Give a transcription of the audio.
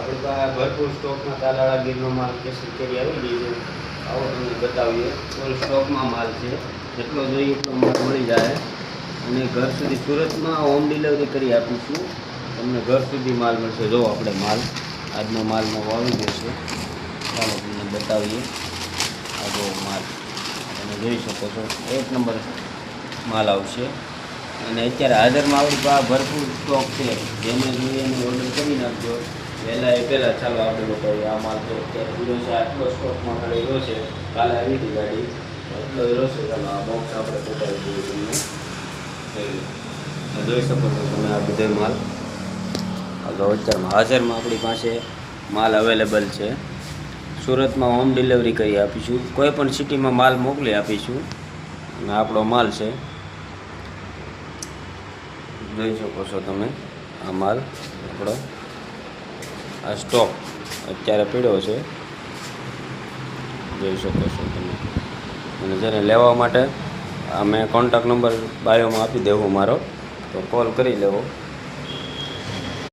આપણી પાસે ભરપૂર સ્ટોકમાં તાલાળા ગીરનો માલ કેસર કેરી આવી ગઈ છે. આવો તમને બતાવીએ. ફૂલ સ્ટોકમાં માલ છે, જેટલો જોઈએ એટલો માલ મળી જાય અને ઘર સુધી સુરતમાં હોમ ડિલિવરી કરી આપીશું. તમને ઘર સુધી માલ મળશે. જો આપણે માલ આજનો માલનો આવી ગયો છે, ચાલો તમને બતાવીએ. આ જો માલ તમે જોઈ શકો છો, 1 નંબર માલ આવશે. અને અત્યારે હાજરમાં આપણી પાસે ભરપૂર સ્ટોક છે. જેને જોઈએ એને ઓર્ડર કરી નાખજો વહેલા એ પહેલાં. ચાલો આપણે બતાવીએ. આ માલ તો અત્યારે પૂરો છે, આટલો સ્ટોકમાં ખાલી રહ્યો છે. કાલે આવી હતી ગાડી, એટલો રહ્યો છે. ચાલો આ બોક્સ આપણે બતાવી દઈએ તમને. જોઈ શકો છો તમે આ બધો માલ અત્યારમાં હાજરમાં આપણી પાસે માલ અવેલેબલ છે. સુરતમાં હોમ ડિલિવરી કરી આપીશું. કોઈ પણ સિટીમાં માલ મોકલી આપીશું. અને આપણો માલ છે, જોઈ શકો છો તમે. આ માલ આપણો આ સ્ટોક અત્યારે પીડ્યો છે, જોઈ શકો છો તમે. અને જેને લેવા માટે મેં કોન્ટેક્ટ નંબર બાયોમાં આપી દેવો મારો, તો કોલ કરી લેવો.